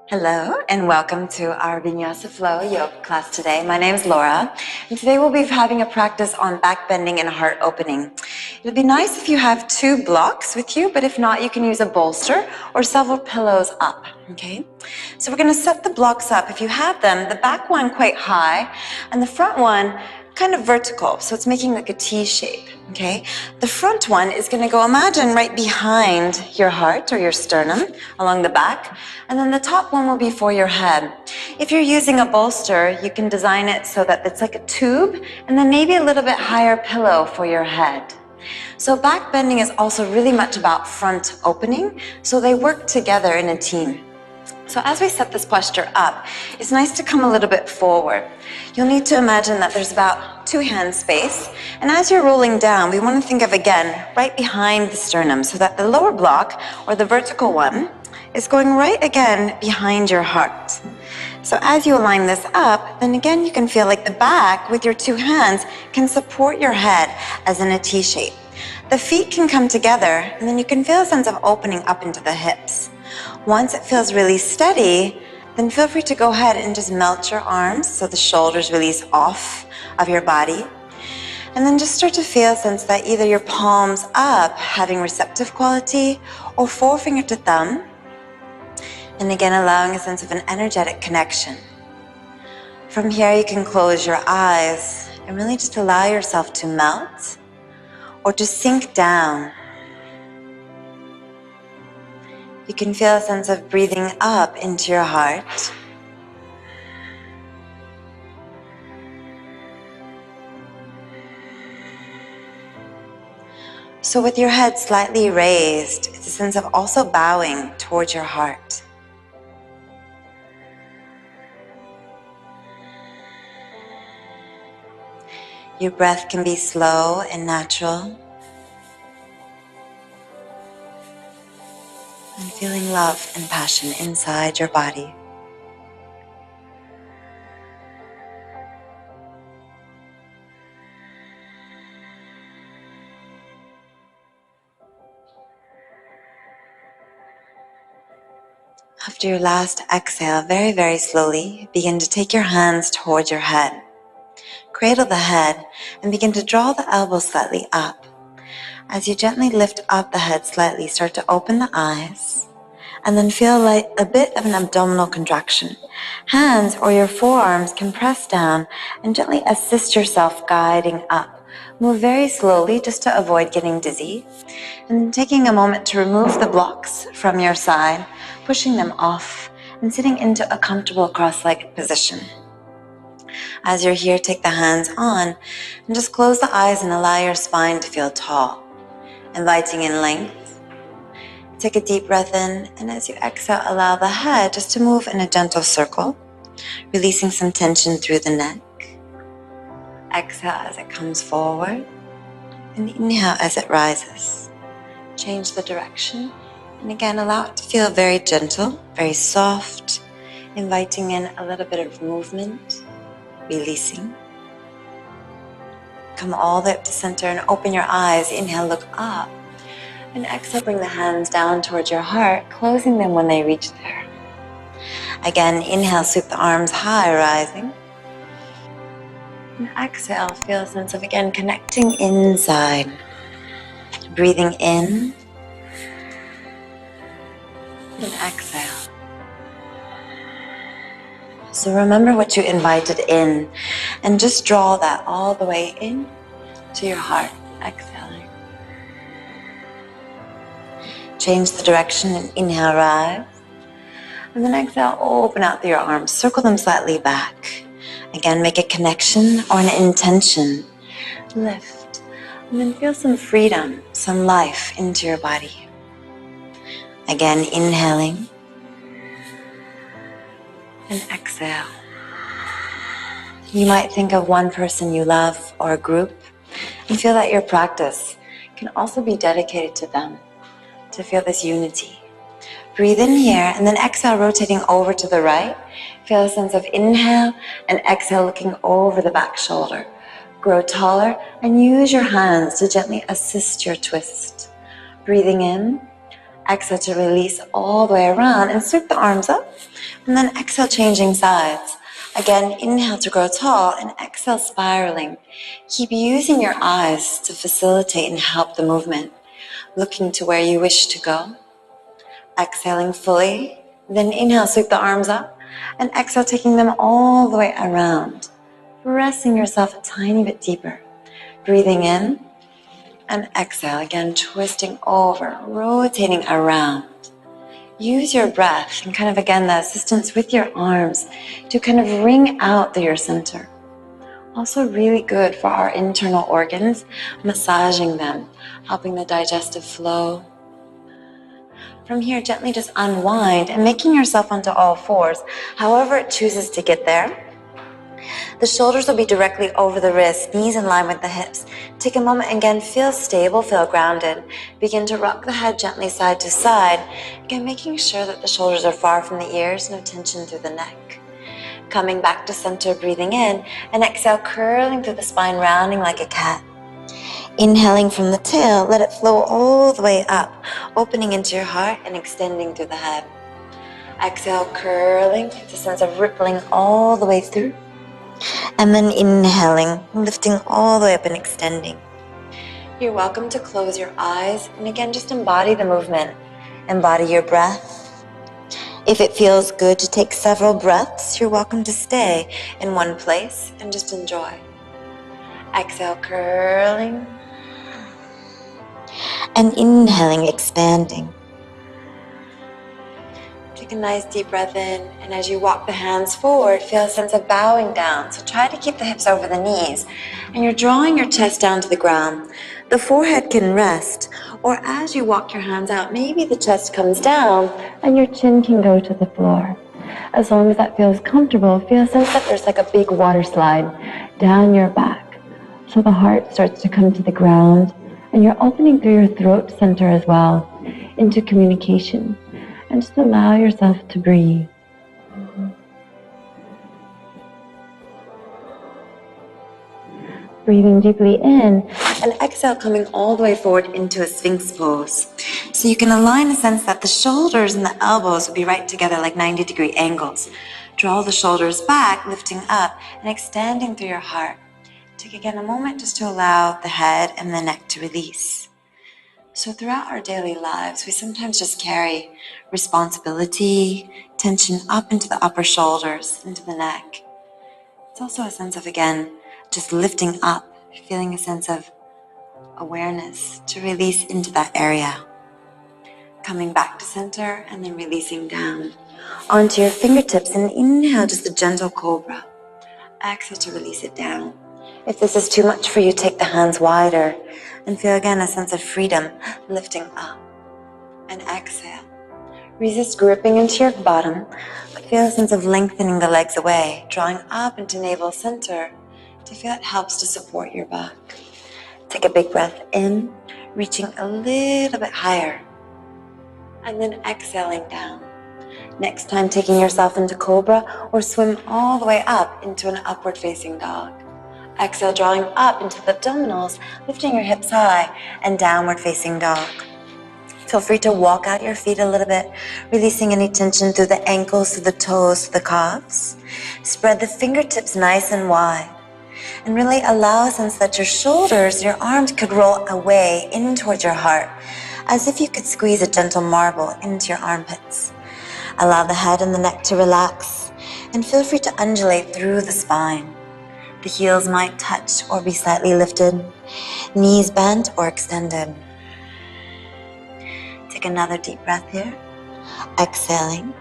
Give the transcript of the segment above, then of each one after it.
Hello and welcome to our Vinyasa Flow yoga class today. My name is Laura and today we'll be having a practice on back bending and heart opening. It would be nice if you have 2 blocks with you, but if not, you can use a bolster or several pillows up, okay? So we're going to set the blocks up. If you have them, the back one quite high and the front one kind of vertical, so it's making like a T shape, okay? The front one is going to go, imagine, right behind your heart or your sternum along the back, and then the top one will be for your head. If you're using a bolster, you can design it so that it's like a tube and then maybe a little bit higher pillow for your head. So back bending is also really much about front opening, so they work together in a team. So as we set this posture up, it's nice to come a little bit forward. You'll need to imagine that there's about 2 hand space. And as you're rolling down, we want to think of, again, right behind the sternum so that the lower block, or the vertical one, is going right again behind your heart. So as you align this up, then again you can feel like the back with your 2 hands can support your head as in a T shape. The feet can come together and then you can feel a sense of opening up into the hips. Once it feels really steady, then feel free to go ahead and just melt your arms so the shoulders release off of your body. And then just start to feel a sense that either your palms up, having receptive quality, or forefinger to thumb. And again, allowing a sense of an energetic connection. From here, you can close your eyes and really just allow yourself to melt or to sink down. You can feel a sense of breathing up into your heart. So with your head slightly raised, it's a sense of also bowing towards your heart. Your breath can be slow and natural. And feeling love and passion inside your body. After your last exhale, very, very slowly, begin to take your hands towards your head. Cradle the head and begin to draw the elbows slightly up. As you gently lift up the head slightly, start to open the eyes and then feel like a bit of an abdominal contraction. Hands or your forearms can press down and gently assist yourself guiding up. Move very slowly just to avoid getting dizzy. And then taking a moment to remove the blocks from your side, pushing them off and sitting into a comfortable cross-legged position. As you're here, take the hands on and just close the eyes and allow your spine to feel tall. Inviting in length. Take a deep breath in, and as you exhale, allow the head just to move in a gentle circle, releasing some tension through the neck. Exhale as it comes forward, and inhale as it rises. Change the direction, and again, allow it to feel very gentle, very soft, inviting in a little bit of movement, releasing. Come all the way up to center and open your eyes. Inhale, look up. And exhale, bring the hands down towards your heart, closing them when they reach there. Again, inhale, sweep the arms high, rising. And exhale, feel a sense of, again, connecting inside. Breathing in. And exhale. So remember what you invited in and just draw that all the way in to your heart, exhaling. Change the direction and inhale, rise. And then exhale, open out through your arms, circle them slightly back. Again, make a connection or an intention. Lift, and then feel some freedom, some life into your body. Again, inhaling. And exhale. You might think of one person you love or a group and feel that your practice can also be dedicated to them, to feel this unity. Breathe in here and then exhale, rotating over to the right. Feel a sense of inhale and exhale, looking over the back shoulder. Grow taller and use your hands to gently assist your twist. Breathing in Exhale to release all the way around and sweep the arms up. And then exhale, changing sides. Again, inhale to grow tall and exhale, spiraling. Keep using your eyes to facilitate and help the movement, looking to where you wish to go. Exhaling fully, then inhale, sweep the arms up, and exhale, taking them all the way around, pressing yourself a tiny bit deeper. Breathing in, and exhale, again, twisting over, rotating around. Use your breath and kind of, again, the assistance with your arms to kind of wring out through your center. Also really good for our internal organs, massaging them, helping the digestive flow. From here, gently just unwind and making yourself onto all fours, however it chooses to get there. The shoulders will be directly over the wrists, knees in line with the hips. Take a moment and again, feel stable, feel grounded. Begin to rock the head gently side to side. Again, making sure that the shoulders are far from the ears, no tension through the neck. Coming back to center, breathing in, and exhale, curling through the spine, rounding like a cat. Inhaling from the tail, let it flow all the way up, opening into your heart and extending through the head. Exhale, curling, it's a sense of rippling all the way through. And then inhaling, lifting all the way up and extending. You're welcome to close your eyes and again, just embody the movement. Embody your breath. If it feels good to take several breaths, you're welcome to stay in one place and just enjoy. Exhale, curling. And inhaling, expanding. Take a nice deep breath in, and as you walk the hands forward, feel a sense of bowing down. So try to keep the hips over the knees, and you're drawing your chest down to the ground. The forehead can rest, or as you walk your hands out, maybe the chest comes down and your chin can go to the floor. As long as that feels comfortable, feel a sense that there's like a big water slide down your back. So the heart starts to come to the ground, and you're opening through your throat center as well into communication. And just allow yourself to breathe. Breathing deeply in and exhale, coming all the way forward into a Sphinx pose. So you can align a sense that the shoulders and the elbows will be right together like 90-degree angles. Draw the shoulders back, lifting up and extending through your heart. Take again a moment just to allow the head and the neck to release. So throughout our daily lives, we sometimes just carry responsibility, tension up into the upper shoulders, into the neck. It's also a sense of, again, just lifting up, feeling a sense of awareness to release into that area. Coming back to center and then releasing down onto your fingertips, and inhale, just a gentle cobra. Exhale to release it down. If this is too much for you, take the hands wider and feel again a sense of freedom, lifting up. And exhale. Resist gripping into your bottom, but feel a sense of lengthening the legs away, drawing up into navel center to feel it helps to support your back. Take a big breath in, reaching a little bit higher, and then exhaling down. Next time, taking yourself into cobra or swim all the way up into an upward facing dog. Exhale, drawing up into the abdominals, lifting your hips high, and downward facing dog. Feel free to walk out your feet a little bit, releasing any tension through the ankles, through the toes, through the calves. Spread the fingertips nice and wide, and really allow a sense that your shoulders, your arms could roll away in towards your heart, as if you could squeeze a gentle marble into your armpits. Allow the head and the neck to relax, and feel free to undulate through the spine. The heels might touch or be slightly lifted, knees bent or extended. Take another deep breath here, exhaling.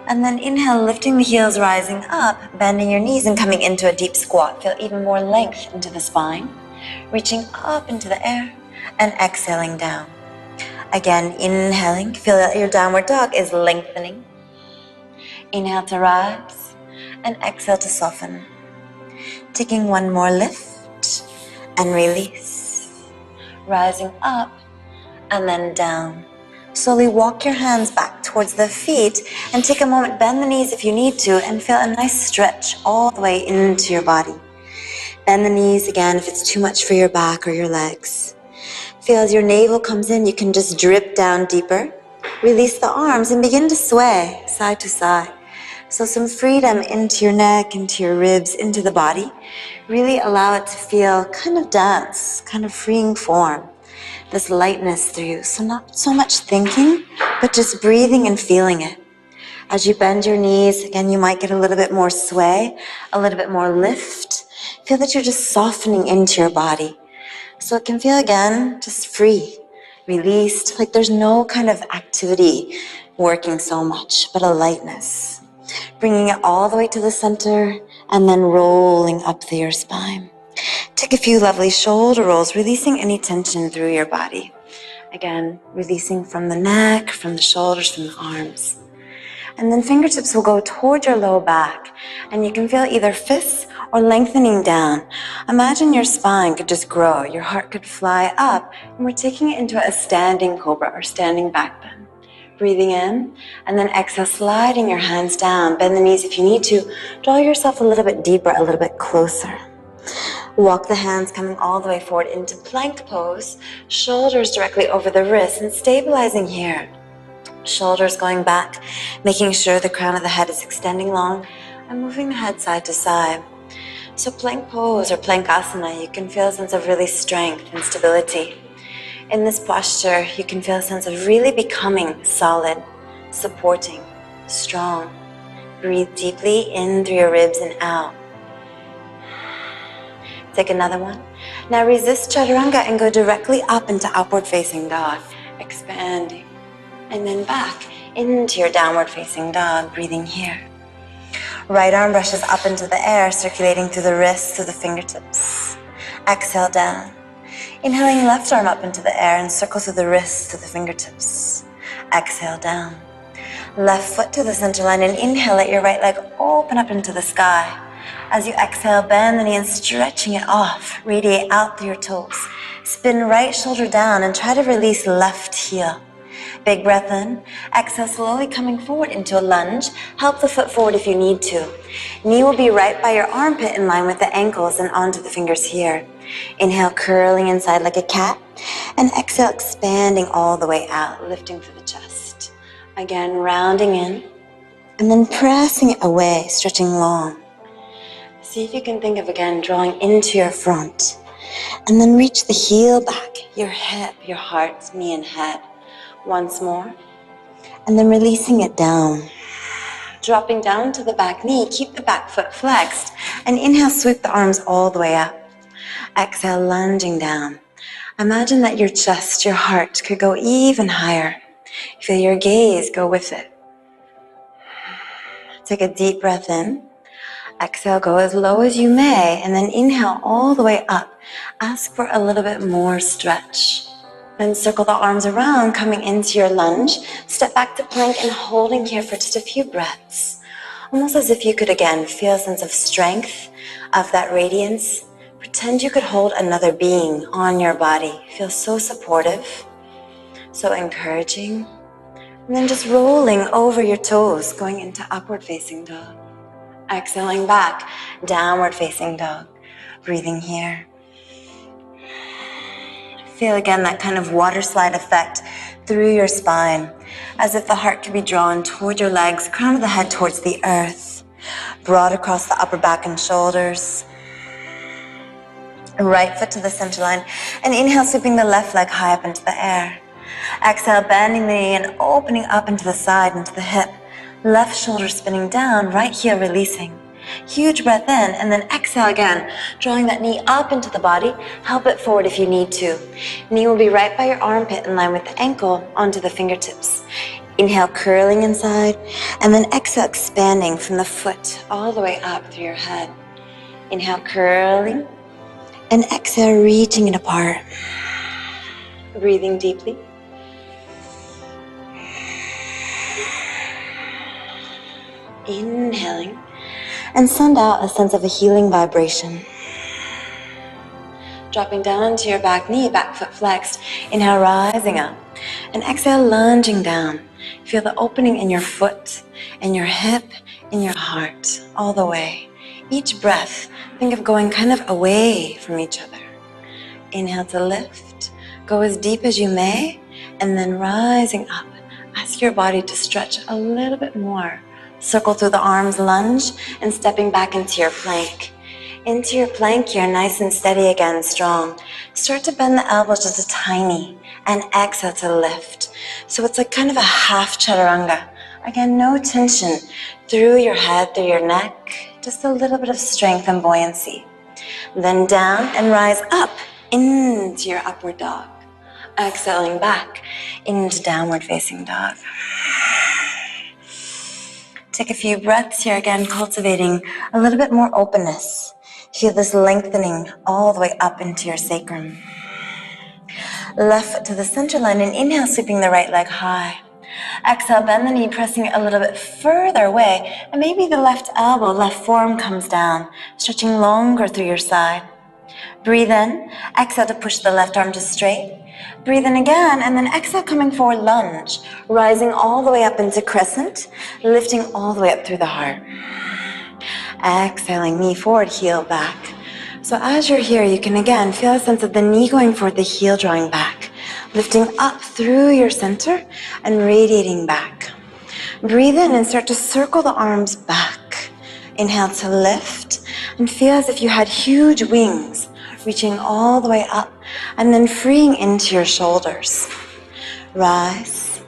And then inhale, lifting the heels, rising up, bending your knees and coming into a deep squat. Feel even more length into the spine, reaching up into the air and exhaling down. Again, inhaling, feel that your downward dog is lengthening. Inhale to rise and exhale to soften. Taking one more lift and release. Rising up and then down. Slowly walk your hands back towards the feet and take a moment, bend the knees if you need to, and feel a nice stretch all the way into your body. Bend the knees again if it's too much for your back or your legs. Feel as your navel comes in, you can just drip down deeper. Release the arms and begin to sway side to side. So some freedom into your neck, into your ribs, into the body. Really allow it to feel kind of dance, kind of freeing form. This lightness through you. So not so much thinking, but just breathing and feeling it. As you bend your knees, again, you might get a little bit more sway, a little bit more lift. Feel that you're just softening into your body. So it can feel, again, just free, released, like there's no kind of activity working so much, but a lightness. Bringing it all the way to the center and then rolling up through your spine. Take a few lovely shoulder rolls, releasing any tension through your body. Again, releasing from the neck, from the shoulders, from the arms. And then fingertips will go toward your low back, and you can feel either fists or lengthening down. Imagine your spine could just grow, your heart could fly up, and we're taking it into a standing cobra or standing back bend. Breathing in, and then exhale, sliding your hands down. Bend the knees if you need to. Draw yourself a little bit deeper, a little bit closer. Walk the hands coming all the way forward into plank pose, shoulders directly over the wrists, and stabilizing here. Shoulders going back, making sure the crown of the head is extending long, and moving the head side to side. So plank pose or plank asana, you can feel a sense of really strength and stability. In this posture, you can feel a sense of really becoming solid, supporting, strong. Breathe deeply in through your ribs and out. Take another one. Now resist chaturanga and go directly up into upward facing dog, expanding. And then back into your downward facing dog, breathing here. Right arm brushes up into the air, circulating through the wrists, through the fingertips. Exhale down. Inhaling left arm up into the air and circle through the wrists, through the fingertips. Exhale down. Left foot to the center line and inhale, let your right leg open up into the sky. As you exhale, bend the knee and stretching it off, radiate out through your toes. Spin right shoulder down and try to release left heel. Big breath in. Exhale, slowly coming forward into a lunge. Help the foot forward if you need to. Knee will be right by your armpit in line with the ankles and onto the fingers here. Inhale, curling inside like a cat. And exhale, expanding all the way out, lifting through the chest. Again, rounding in. And then pressing it away, stretching long. See if you can think of, again, drawing into your front. And then reach the heel back, your hip, your heart, knee and head. Once more, and then releasing it down. Dropping down to the back knee, keep the back foot flexed, and inhale, sweep the arms all the way up. Exhale, lunging down. Imagine that your chest, your heart could go even higher. Feel your gaze go with it. Take a deep breath in. Exhale, go as low as you may, and then inhale all the way up. Ask for a little bit more stretch. Then circle the arms around, coming into your lunge. Step back to plank and holding here for just a few breaths. Almost as if you could, again, feel a sense of strength, of that radiance. Pretend you could hold another being on your body. Feel so supportive, so encouraging. And then just rolling over your toes, going into upward facing dog. Exhaling back, downward facing dog. Breathing here. Feel again that kind of water slide effect through your spine, as if the heart could be drawn toward your legs, crown of the head towards the earth, broad across the upper back and shoulders. Right foot to the center line, and inhale, sweeping the left leg high up into the air. Exhale, bending the knee and opening up into the side, into the hip. Left shoulder spinning down, right heel releasing. Huge breath in, and then exhale again, drawing that knee up into the body. Help it forward if you need to. Knee will be right by your armpit in line with the ankle onto the fingertips. Inhale, curling inside, and then exhale, expanding from the foot all the way up through your head. Inhale, curling, and exhale, reaching it apart. Breathing deeply. Inhaling. And send out a sense of a healing vibration. Dropping down to your back knee, back foot flexed. Inhale, rising up. And exhale, lunging down. Feel the opening in your foot, in your hip, in your heart, all the way. Each breath, think of going kind of away from each other. Inhale to lift. Go as deep as you may, and then rising up. Ask your body to stretch a little bit more. Circle through the arms, lunge, and stepping back into your plank. Into your plank here, nice and steady again, strong. Start to bend the elbows just a tiny, and exhale to lift. So it's like kind of a half chaturanga. Again, no tension through your head, through your neck, just a little bit of strength and buoyancy. Then down and rise up into your upward dog. Exhaling back into downward facing dog. Take a few breaths here again, cultivating a little bit more openness. Feel this lengthening all the way up into your sacrum. Left foot to the center line and inhale, sweeping the right leg high. Exhale, bend the knee, pressing it a little bit further away, and maybe the left elbow, left forearm comes down, stretching longer through your side. Breathe in, exhale to push the left arm to straight. Breathe in again, and then exhale, coming forward, lunge, rising all the way up into crescent, lifting all the way up through the heart. Exhaling, knee forward, heel back. So as you're here, you can again feel a sense of the knee going forward, the heel drawing back, lifting up through your center and radiating back. Breathe in and start to circle the arms back. Inhale to lift and feel as if you had huge wings reaching all the way up and then freeing into your shoulders. Rise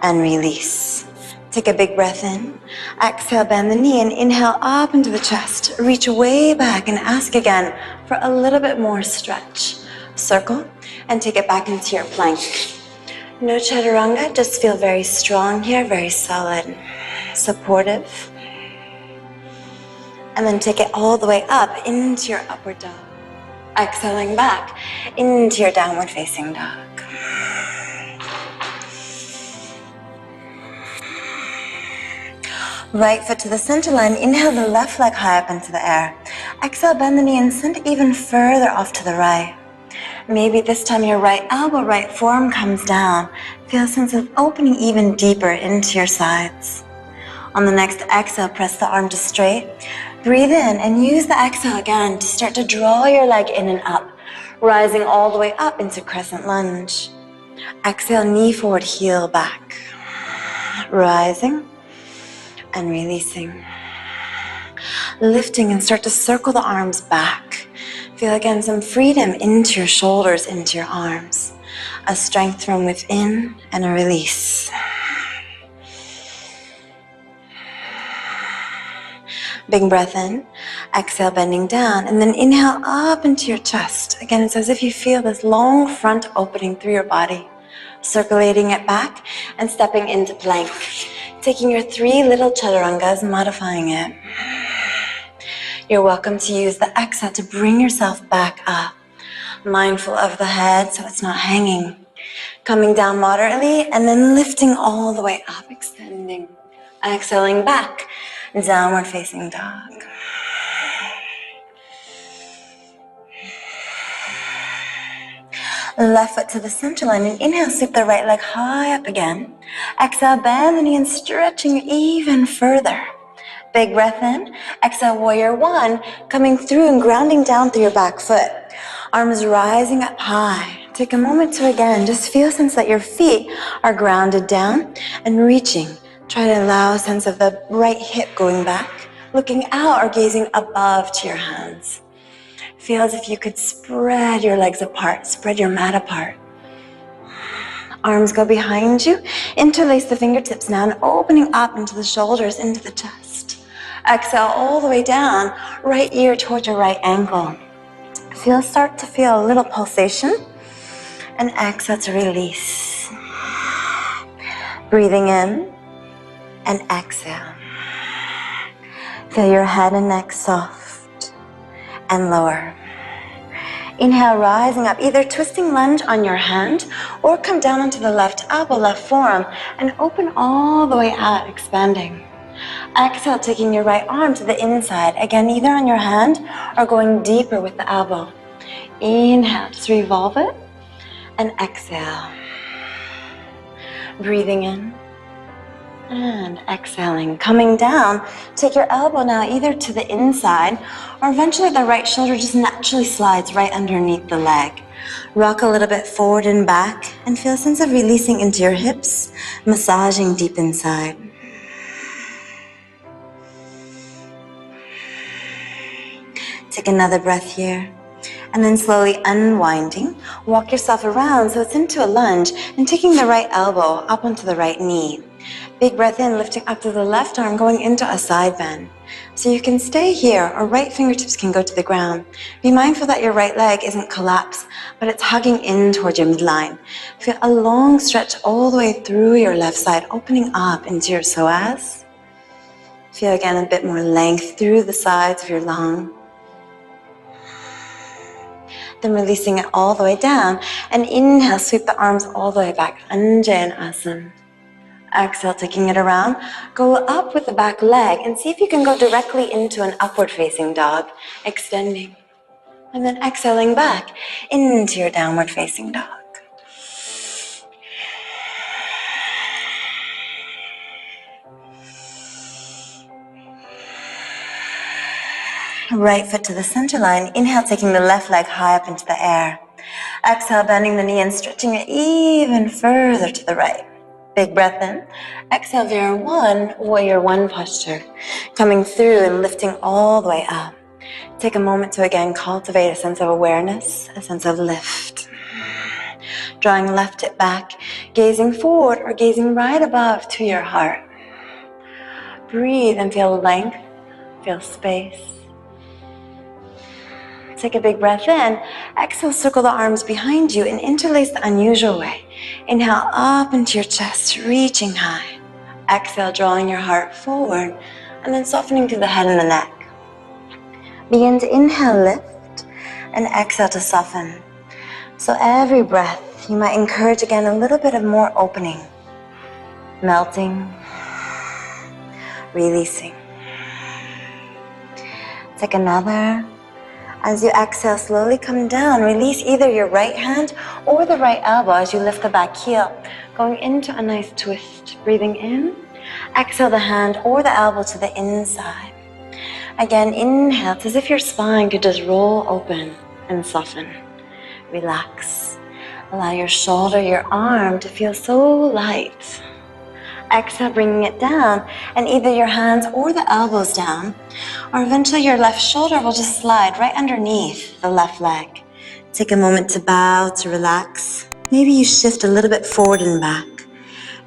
and release. Take a big breath in. Exhale, bend the knee and inhale up into the chest. Reach way back and ask again for a little bit more stretch. Circle and take it back into your plank. No chaturanga, just feel very strong here, very solid, supportive. And then take it all the way up into your upward dog. Exhaling back into your downward facing dog. Right foot to the center line. Inhale the left leg high up into the air. Exhale, bend the knee and send it even further off to the right. Maybe this time your right elbow, right forearm comes down. Feel a sense of opening even deeper into your sides. On the next exhale, press the arm to straight. Breathe in and use the exhale again to start to draw your leg in and up, rising all the way up into crescent lunge. Exhale, knee forward, heel back. Rising and releasing. Lifting and start to circle the arms back. Feel again some freedom into your shoulders, into your arms. A strength from within and a release. Big breath in, exhale, bending down, and then inhale up into your chest. Again, it's as if you feel this long front opening through your body, circulating it back and stepping into plank. Taking your 3 little chaturangas, modifying it. You're welcome to use the exhale to bring yourself back up. Mindful of the head so it's not hanging. Coming down moderately and then lifting all the way up, extending. Exhaling back. Downward facing dog. Left foot to the center line and inhale, sweep the right leg high up again. Exhale, bend the knee and stretching even further. Big breath in. Exhale, warrior 1, coming through and grounding down through your back foot. Arms rising up high. Take a moment to again, just feel a sense that your feet are grounded down and reaching. Try to allow a sense of the right hip going back, looking out or gazing above to your hands. Feel as if you could spread your legs apart, spread your mat apart. Arms go behind you, interlace the fingertips now and opening up into the shoulders, into the chest. Exhale all the way down, right ear towards your right ankle. Start to feel a little pulsation and exhale to release. Breathing in. And exhale. Feel your head and neck soft and lower. Inhale, rising up, either twisting lunge on your hand or come down onto the left elbow, left forearm, and open all the way out, expanding. Exhale, taking your right arm to the inside, again, either on your hand or going deeper with the elbow. Inhale, just revolve it, and exhale. Breathing in. And exhaling, coming down, take your elbow now either to the inside or eventually the right shoulder just naturally slides right underneath the leg. Rock a little bit forward and back and feel a sense of releasing into your hips, massaging deep inside. Take another breath here. And then slowly unwinding, walk yourself around so it's into a lunge and taking the right elbow up onto the right knee. Big breath in, lifting up to the left arm, going into a side bend. So you can stay here or right fingertips can go to the ground. Be mindful that your right leg isn't collapsed, but it's hugging in towards your midline. Feel a long stretch all the way through your left side, opening up into your psoas. Feel again a bit more length through the sides of your lung. Then releasing it all the way down, and inhale, sweep the arms all the way back, Anjaneyasana. Exhale, taking it around, go up with the back leg and see if you can go directly into an upward facing dog, extending. And then exhaling back into your downward facing dog. Right foot to the center line. Inhale, taking the left leg high up into the air. Exhale, bending the knee and stretching it even further to the right. Big breath in. Exhale, warrior one posture. Coming through and lifting all the way up. Take a moment to again cultivate a sense of awareness, a sense of lift. Drawing left hip back, gazing forward or gazing right above to your heart. Breathe and feel length, feel space. Take a big breath in. Exhale, circle the arms behind you and interlace the unusual way. Inhale up into your chest, reaching high. Exhale, drawing your heart forward and then softening through the head and the neck. Begin to inhale, lift, and exhale to soften. So every breath, you might encourage again a little bit of more opening. Melting, releasing. Take another. As you exhale, slowly come down. Release either your right hand or the right elbow as you lift the back heel, going into a nice twist. Breathing in. Exhale the hand or the elbow to the inside. Again, inhale. It's as if your spine could just roll open and soften. Relax. Allow your shoulder, your arm to feel so light. Exhale, bringing it down, and either your hands or the elbows down, or eventually your left shoulder will just slide right underneath the left leg. Take a moment to bow, to relax. Maybe you shift a little bit forward and back.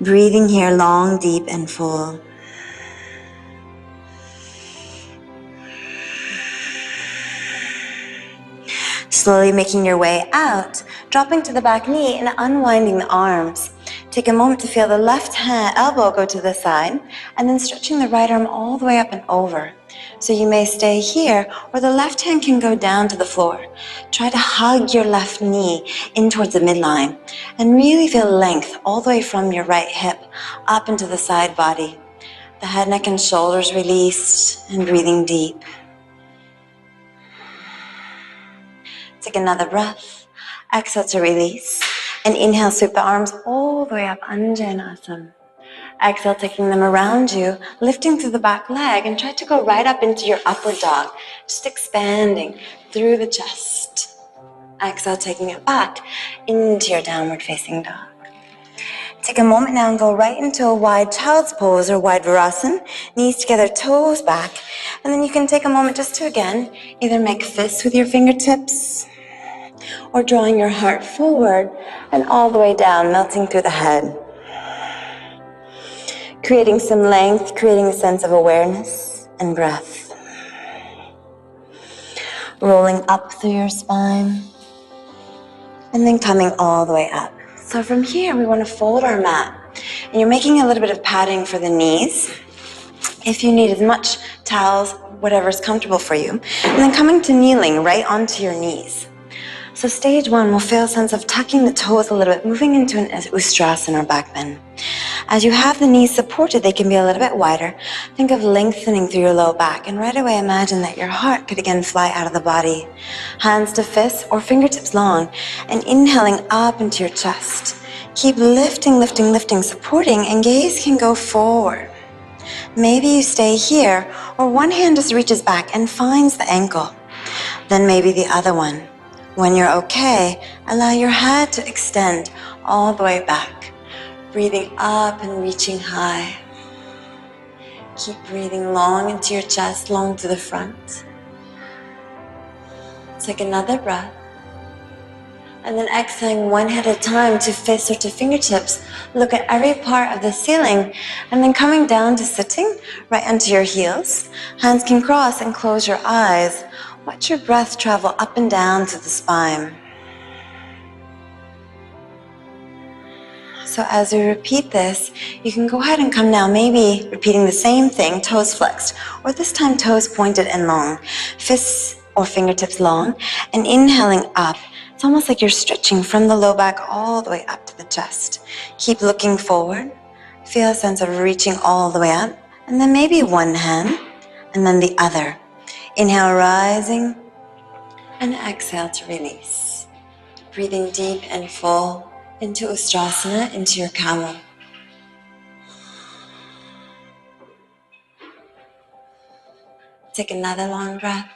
Breathing here long, deep, and full. Slowly making your way out, dropping to the back knee and unwinding the arms. Take a moment to feel the left hand elbow go to the side and then stretching the right arm all the way up and over. So you may stay here or the left hand can go down to the floor. Try to hug your left knee in towards the midline and really feel length all the way from your right hip up into the side body. The head, neck, and shoulders released and breathing deep. Take another breath. Exhale to release. And inhale, sweep the arms all the way up, Anjaneyasana. Exhale, taking them around you, lifting through the back leg, and try to go right up into your upward dog, just expanding through the chest. Exhale, taking it back into your downward facing dog. Take a moment now and go right into a wide child's pose or wide Virasana, knees together, toes back. And then you can take a moment just to again, either make fists with your fingertips, or drawing your heart forward and all the way down, melting through the head. Creating some length, creating a sense of awareness and breath. Rolling up through your spine and then coming all the way up. So from here, we want to fold our mat. And you're making a little bit of padding for the knees. If you need as much towels, whatever's comfortable for you. And then coming to kneeling right onto your knees. So stage one, we'll feel a sense of tucking the toes a little bit, moving into an Ustrasana or back bend. As you have the knees supported, they can be a little bit wider. Think of lengthening through your low back, and right away imagine that your heart could again fly out of the body. Hands to fists or fingertips long, and inhaling up into your chest. Keep lifting, lifting, lifting, supporting, and gaze can go forward. Maybe you stay here, or one hand just reaches back and finds the ankle. Then maybe the other one. When you're okay, allow your head to extend all the way back, breathing up and reaching high. Keep breathing long into your chest, long to the front. Take another breath. And then exhaling one at a time to fists or to fingertips. Look at every part of the ceiling. And then coming down to sitting right onto your heels. Hands can cross and close your eyes. Watch your breath travel up and down to the spine. So as we repeat this, you can go ahead and come now, maybe repeating the same thing, toes flexed, or this time toes pointed and long, fists or fingertips long, and inhaling up. It's almost like you're stretching from the low back all the way up to the chest. Keep looking forward. Feel a sense of reaching all the way up, and then maybe one hand, and then the other. Inhale, rising, and exhale to release. Breathing deep and full into Ustrasana, into your camel. Take another long breath.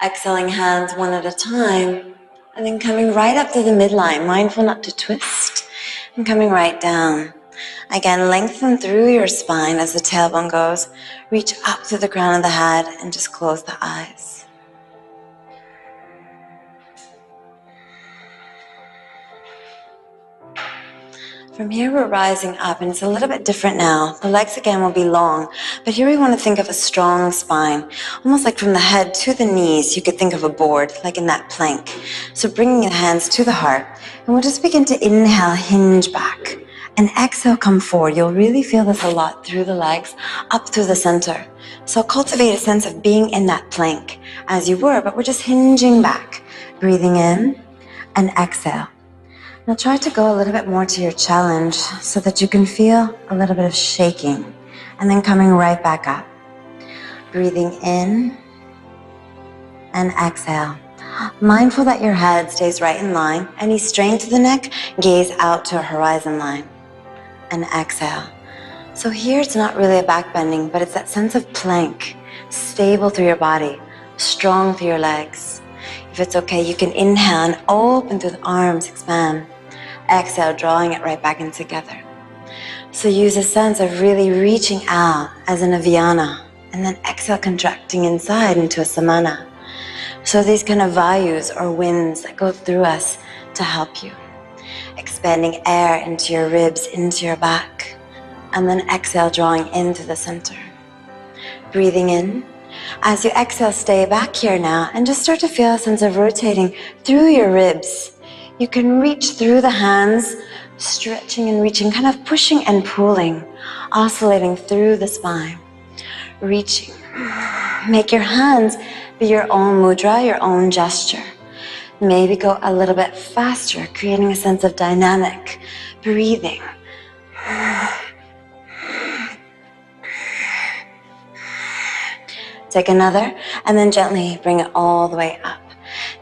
Exhaling hands one at a time, and then coming right up to the midline, mindful not to twist, and coming right down. Again, lengthen through your spine as the tailbone goes. Reach up to the crown of the head and just close the eyes. From here we're rising up, and it's a little bit different now. The legs again will be long, but here we want to think of a strong spine, almost like from the head to the knees. You could think of a board, like in that plank. So bringing the hands to the heart, and we'll just begin to inhale, hinge back, and exhale, come forward. You'll really feel this a lot through the legs, up through the center. So cultivate a sense of being in that plank as you were, but we're just hinging back, breathing in and exhale. Now try to go a little bit more to your challenge so that you can feel a little bit of shaking, and then coming right back up. Breathing in and exhale. Mindful that your head stays right in line. Any strain to the neck, gaze out to a horizon line. And exhale. So here it's not really a back bending, but it's that sense of plank, stable through your body, strong through your legs. If it's okay, you can inhale and open through the arms, expand. Exhale, drawing it right back in together. So use a sense of really reaching out as in a Vinyasa, and then exhale, contracting inside into a Samana. So these kind of vayus or winds that go through us to help you. Expanding air into your ribs, into your back, and then exhale, drawing into the center. Breathing in. As you exhale, stay back here now and just start to feel a sense of rotating through your ribs. You can reach through the hands, stretching and reaching, kind of pushing and pulling, oscillating through the spine. Reaching. Make your hands be your own mudra, your own gesture. Maybe go a little bit faster, creating a sense of dynamic breathing. Take another, and then gently bring it all the way up.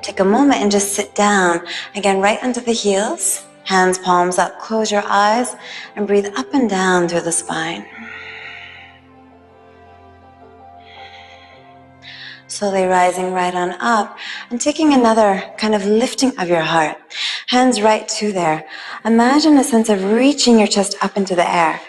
Take a moment and just sit down. Again, right under the heels, hands, palms up, close your eyes, and breathe up and down through the spine. Slowly rising right on up, and taking another kind of lifting of your heart. Hands right to there. Imagine a sense of reaching your chest up into the air.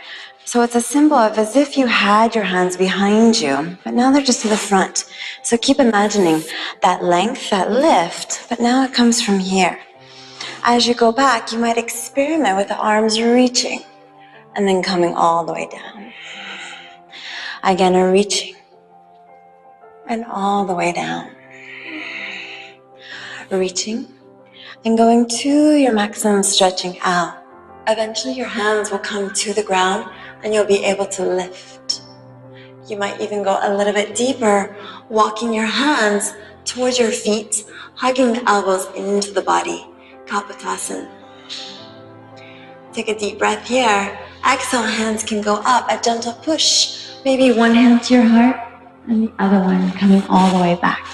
So it's a symbol of as if you had your hands behind you, but now they're just to the front. So keep imagining that length, that lift, but now it comes from here. As you go back, you might experiment with the arms reaching and then coming all the way down. Again, a reaching and all the way down. Reaching and going to your maximum stretching out. Eventually your hands will come to the ground and you'll be able to lift. You might even go a little bit deeper, walking your hands towards your feet, hugging the elbows into the body, Kapotasana. Take a deep breath here. Exhale, hands can go up, a gentle push. Maybe one hand to your heart and the other one coming all the way back.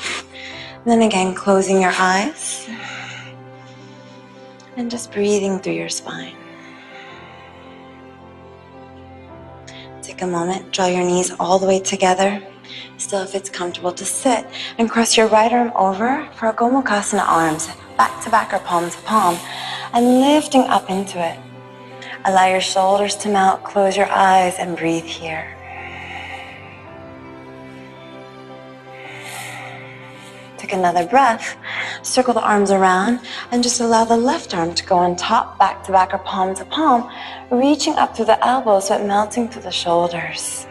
And then again, closing your eyes and just breathing through your spine. Take a moment, draw your knees all the way together. Still, if it's comfortable, to sit and cross your right arm over for a Gomukhasana arms, back to back or palm to palm, and lifting up into it. Allow your shoulders to melt, close your eyes, and breathe here. Take another breath, circle the arms around, and just allow the left arm to go on top, back to back or palm to palm, reaching up through the elbows, but melting through the shoulders.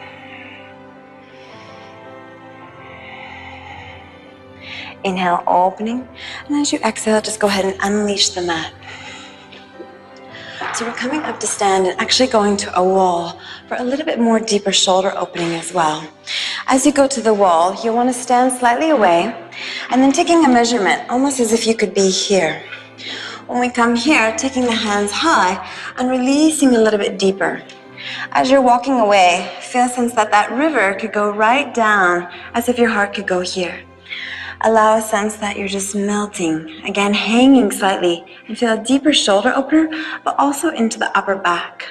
Inhale, opening, and as you exhale, just go ahead and unleash the mat. So we're coming up to stand and actually going to a wall for a little bit more deeper shoulder opening as well. As you go to the wall, you'll want to stand slightly away and then taking a measurement, almost as if you could be here. When we come here, taking the hands high and releasing a little bit deeper. As you're walking away, feel a sense that that river could go right down as if your heart could go here. Allow a sense that you're just melting, again hanging slightly, and feel a deeper shoulder opener, but also into the upper back.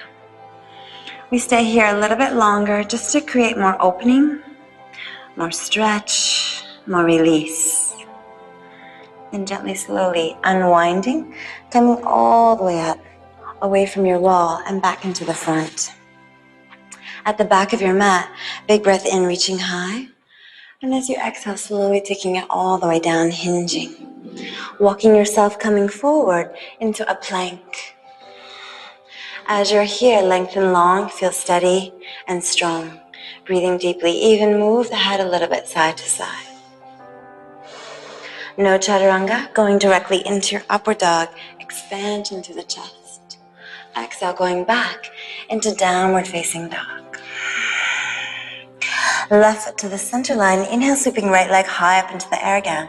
We stay here a little bit longer just to create more opening, more stretch, more release. And gently, slowly unwinding, coming all the way up, away from your wall and back into the front. At the back of your mat, big breath in, reaching high. And as you exhale, slowly taking it all the way down, hinging. Walking yourself coming forward into a plank. As you're here, lengthen long, feel steady and strong. Breathing deeply, even move the head a little bit side to side. No chaturanga, going directly into your upward dog, expansion to the chest. Exhale, going back into downward facing dog. Left foot to the center line. Inhale, sweeping right leg high up into the air again.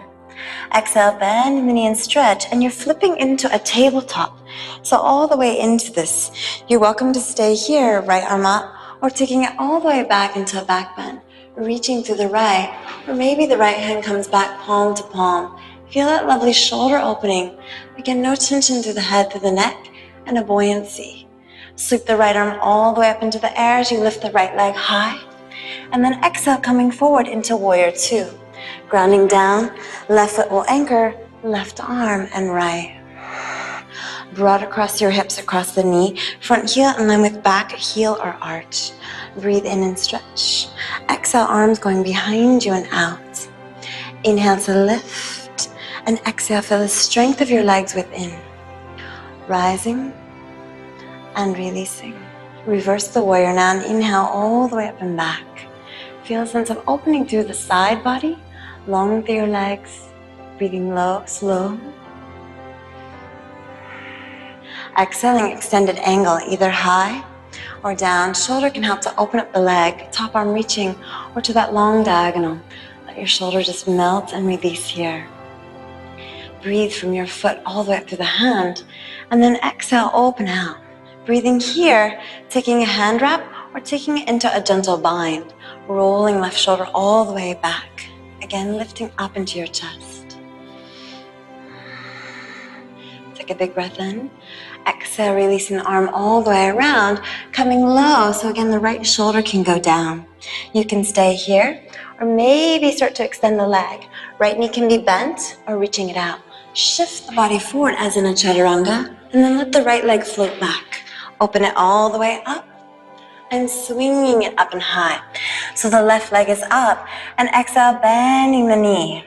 Exhale, bend the knee and stretch, and you're flipping into a tabletop. So all the way into this. You're welcome to stay here, right arm up, or taking it all the way back into a back bend, reaching through the right, or maybe the right hand comes back palm to palm. Feel that lovely shoulder opening. Again, no tension through the head, through the neck, and a buoyancy. Sweep the right arm all the way up into the air as you lift the right leg high. And then exhale, coming forward into warrior two. Grounding down, left foot will anchor, left arm and right. Broad across your hips, across the knee, front heel in line with back heel or arch. Breathe in and stretch. Exhale, arms going behind you and out. Inhale to lift, and exhale, feel the strength of your legs within. Rising and releasing. Reverse the warrior now and inhale all the way up and back. Feel a sense of opening through the side body, long through your legs, breathing low, slow. Exhaling, extended angle, either high or down. Shoulder can help to open up the leg, top arm reaching, or to that long diagonal. Let your shoulder just melt and release here. Breathe from your foot all the way up to the hand, and then exhale, open out. Breathing here, taking a hand wrap or taking it into a gentle bind, rolling left shoulder all the way back. Again, lifting up into your chest. Take a big breath in. Exhale, releasing the arm all the way around, coming low, so again, the right shoulder can go down. You can stay here, or maybe start to extend the leg. Right knee can be bent, or reaching it out. Shift the body forward as in a chaturanga, and then let the right leg float back. Open it all the way up, and swinging it up and high. So the left leg is up, and exhale, bending the knee.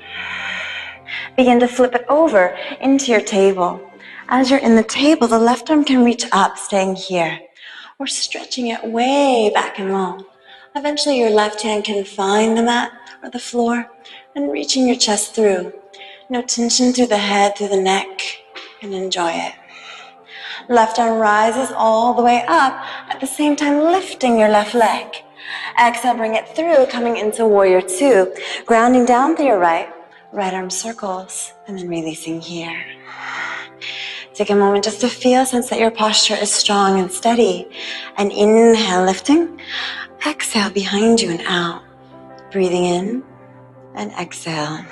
Begin to flip it over into your table. As you're in the table, the left arm can reach up, staying here, or stretching it way back and long. Eventually, your left hand can find the mat or the floor, and reaching your chest through. No tension through the head, through the neck, and enjoy it. Left arm rises all the way up, at the same time lifting your left leg. Exhale, bring it through, coming into warrior two. Grounding down through your right arm circles, and then releasing here. Take a moment just to feel, sense that your posture is strong and steady. And inhale, lifting. Exhale, behind you and out. Breathing in and exhale.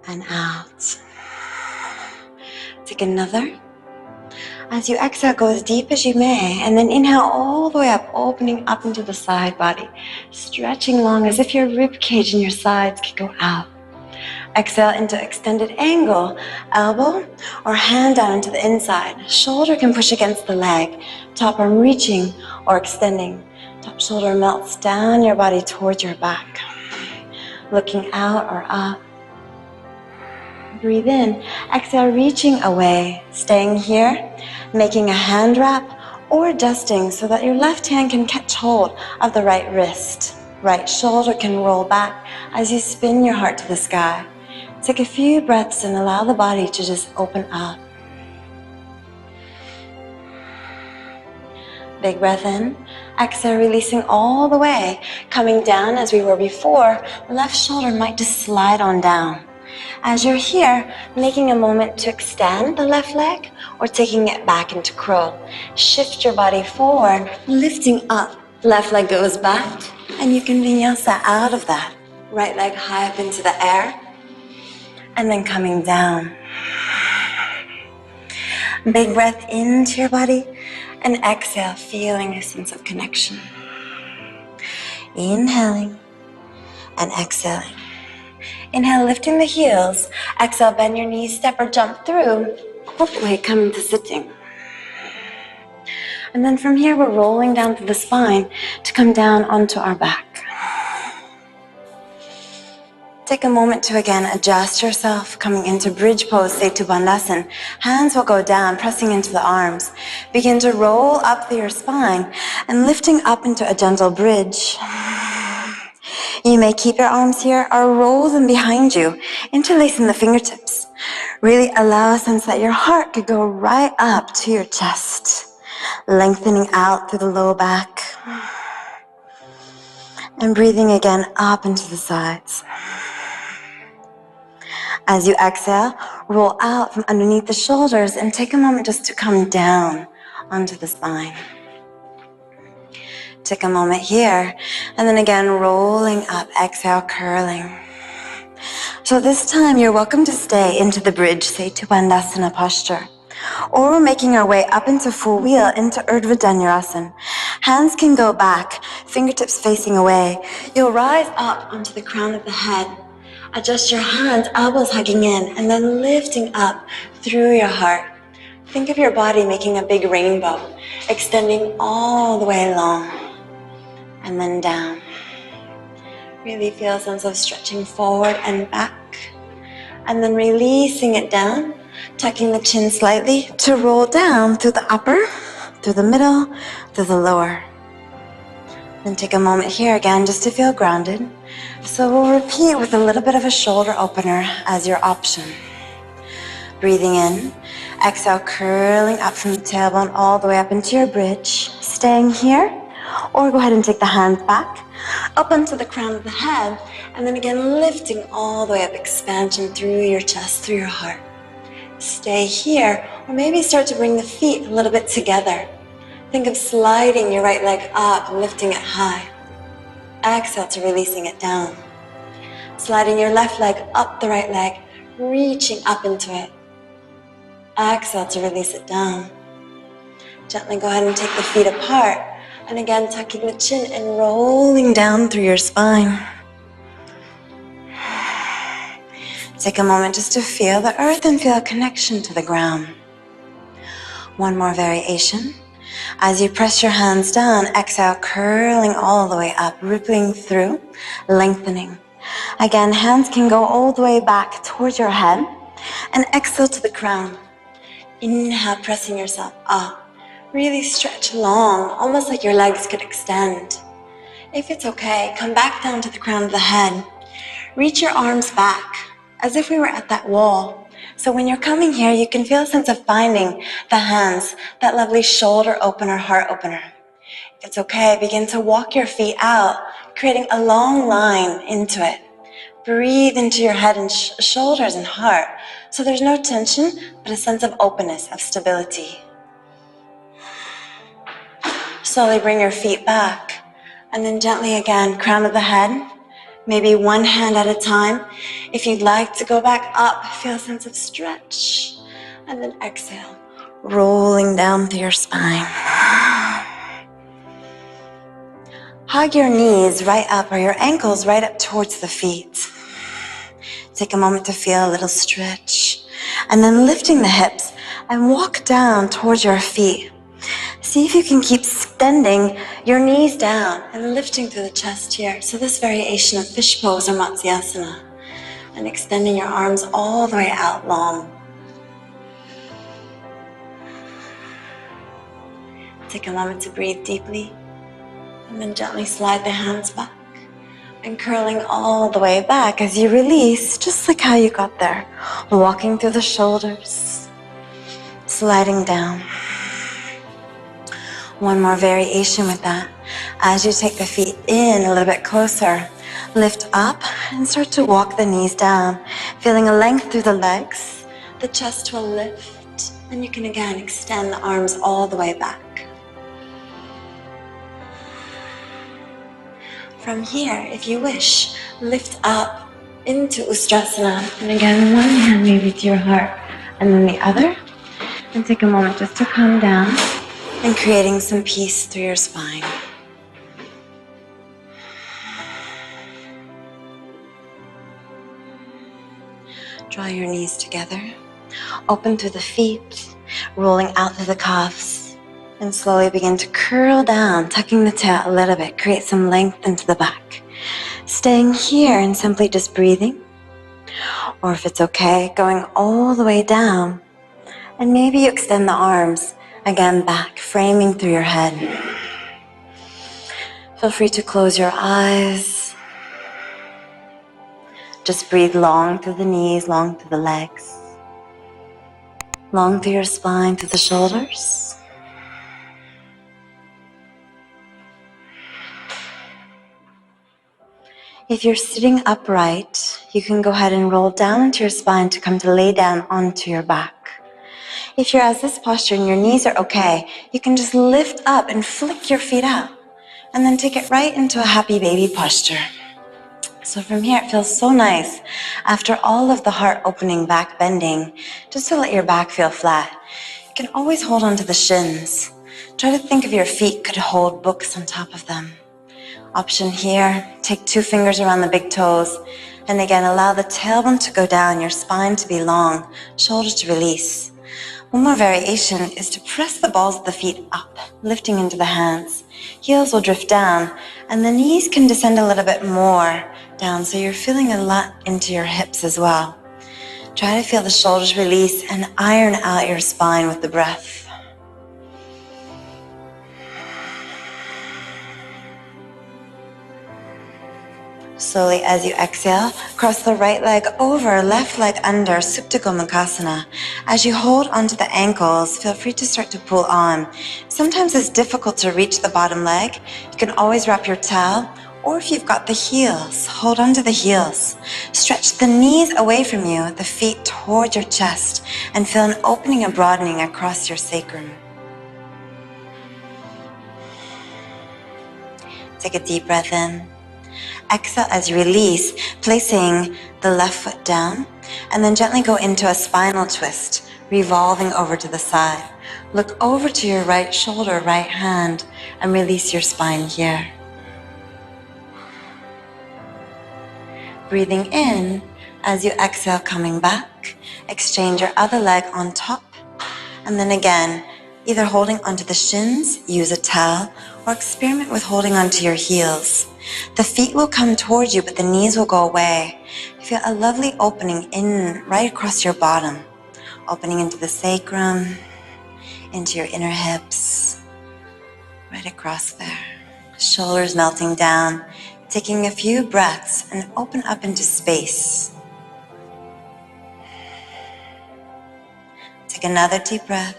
And out. Take another. As you exhale, go as deep as you may, and then inhale all the way up, opening up into the side body, stretching long as if your rib cage and your sides could go out. Exhale into extended angle, elbow or hand down into the inside. Shoulder can push against the leg, top arm reaching or extending. Top shoulder melts down your body towards your back. Looking out or up. Breathe in, exhale, reaching away, staying here, making a hand wrap or adjusting so that your left hand can catch hold of the right wrist. Right shoulder can roll back as you spin your heart to the sky. Take a few breaths and allow the body to just open up. Big breath in, exhale, releasing all the way, coming down as we were before. Left shoulder might just slide on down. As you're here, making a moment to extend the left leg or taking it back into crow. Shift your body forward, lifting up. Left leg goes back, and you can vinyasa out of that. Right leg high up into the air, and then coming down. Big breath into your body, and exhale, feeling a sense of connection. Inhaling and exhaling. Inhale, lifting the heels. Exhale, bend your knees, step or jump through. Hopefully coming to sitting. And then from here, we're rolling down through the spine to come down onto our back. Take a moment to again adjust yourself, coming into bridge pose, Urdhva Dhanurasana. Hands will go down, pressing into the arms. Begin to roll up through your spine and lifting up into a gentle bridge. You may keep your arms here or roll them behind you, interlacing the fingertips. Really allow a sense that your heart could go right up to your chest, lengthening out through the low back. And breathing again up into the sides. As you exhale, roll out from underneath the shoulders and take a moment just to come down onto the spine. Take a moment here, and then again rolling up, exhale, curling. So this time you're welcome to stay into the bridge, Urdhva Dhanurasana posture. Or we're making our way up into full wheel, into Urdhva Dhanurasana. Hands can go back, fingertips facing away. You'll rise up onto the crown of the head. Adjust your hands, elbows hugging in, and then lifting up through your heart. Think of your body making a big rainbow, extending all the way along, and then down. Really feel a sense of stretching forward and back, and then releasing it down, tucking the chin slightly to roll down through the upper, through the middle, through the lower. Then take a moment here again just to feel grounded. So we'll repeat with a little bit of a shoulder opener as your option. Breathing in, exhale, curling up from the tailbone all the way up into your bridge. Staying here, or go ahead and take the hands back, up onto the crown of the head, and then again lifting all the way up, expansion through your chest, through your heart. Stay here, or maybe start to bring the feet a little bit together. Think of sliding your right leg up, lifting it high. Exhale to releasing it down. Sliding your left leg up the right leg, reaching up into it. Exhale to release it down. Gently go ahead and take the feet apart. And again, tucking the chin and rolling down through your spine. Take a moment just to feel the earth and feel a connection to the ground. One more variation. As you press your hands down, exhale, curling all the way up, rippling through, lengthening. Again, hands can go all the way back towards your head, and exhale to the crown. Inhale, pressing yourself up. Really stretch long, almost like your legs could extend. If it's okay, come back down to the crown of the head. Reach your arms back, as if we were at that wall. So when you're coming here, you can feel a sense of finding the hands, that lovely shoulder opener, heart opener. If it's okay, begin to walk your feet out, creating a long line into it. Breathe into your head and shoulders and heart. So there's no tension, but a sense of openness, of stability. Slowly bring your feet back, and then gently again, crown of the head. Maybe one hand at a time. If you'd like to go back up, feel a sense of stretch. And then exhale, rolling down through your spine. Hug your knees right up or your ankles right up towards the feet. Take a moment to feel a little stretch, and then lifting the hips and walk down towards your feet. See if you can keep extending your knees down and lifting through the chest here. So this variation of fish pose or Matsyasana, and extending your arms all the way out long. Take a moment to breathe deeply, and then gently slide the hands back and curling all the way back as you release, just like how you got there. Walking through the shoulders, sliding down. One more variation with that. As you take the feet in a little bit closer, lift up and start to walk the knees down, feeling a length through the legs. The chest will lift, and you can again extend the arms all the way back. From here, if you wish, lift up into Ustrasana. And again, one hand maybe to your heart, and then the other. And take a moment just to calm down and creating some peace through your spine. Draw your knees together, open through the feet, rolling out through the calves. And slowly begin to curl down, tucking the tail a little bit. Create some length into the back. Staying here and simply just breathing. Or if it's okay, going all the way down. And maybe you extend the arms again back, framing through your head. Feel free to close your eyes. Just breathe long through the knees, long through the legs. Long through your spine, through the shoulders. If you're sitting upright, you can go ahead and roll down into your spine to come to lay down onto your back. If you're at this posture and your knees are okay, you can just lift up and flick your feet out, and then take it right into a happy baby posture. So from here, it feels so nice after all of the heart opening, back bending, just to let your back feel flat. You can always hold onto the shins. Try to think of your feet could hold books on top of them. Option here, take 2 fingers around the big toes, and again, allow the tailbone to go down, your spine to be long, shoulders to release. One more variation is to press the balls of the feet up, lifting into the hands. Heels will drift down, and the knees can descend a little bit more down, so you're feeling a lot into your hips as well. Try to feel the shoulders release and iron out your spine with the breath. Slowly, as you exhale, cross the right leg over, left leg under, Supta Gomukhasana. As you hold onto the ankles, feel free to start to pull on. Sometimes it's difficult to reach the bottom leg. You can always wrap your towel, or if you've got the heels, hold onto the heels. Stretch the knees away from you, the feet towards your chest, and feel an opening and broadening across your sacrum. Take a deep breath in. Exhale as you release, placing the left foot down, and then gently go into a spinal twist, revolving over to the side. Look over to your right shoulder, right hand, and release your spine here. Breathing in, as you exhale, coming back, exchange your other leg on top, and then again, either holding onto the shins, use a towel, or experiment with holding onto your heels. The feet will come towards you, but the knees will go away. You feel a lovely opening in right across your bottom, opening into the sacrum, into your inner hips, right across there. Shoulders melting down, taking a few breaths and open up into space. Take another deep breath.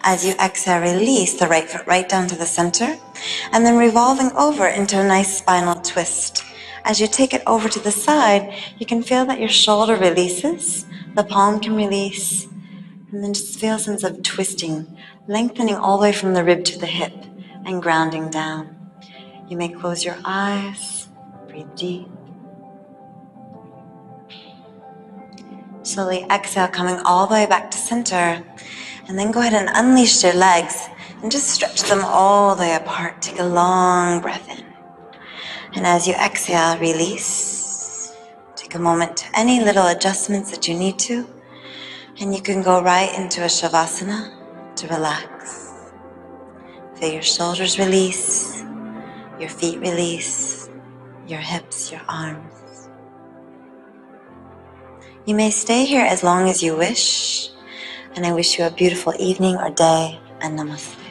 As you exhale, release the right foot right down to the center, and then revolving over into a nice spinal twist. As you take it over to the side, you can feel that your shoulder releases, the palm can release, and then just feel a sense of twisting, lengthening all the way from the rib to the hip, and grounding down. You may close your eyes, breathe deep. Slowly exhale, coming all the way back to center. And then go ahead and unleash your legs and just stretch them all the way apart. Take a long breath in. And as you exhale, release. Take a moment to any little adjustments that you need to. And you can go right into a shavasana to relax. Feel your shoulders release, your feet release, your hips, your arms. You may stay here as long as you wish. And I wish you a beautiful evening or day, and namaste.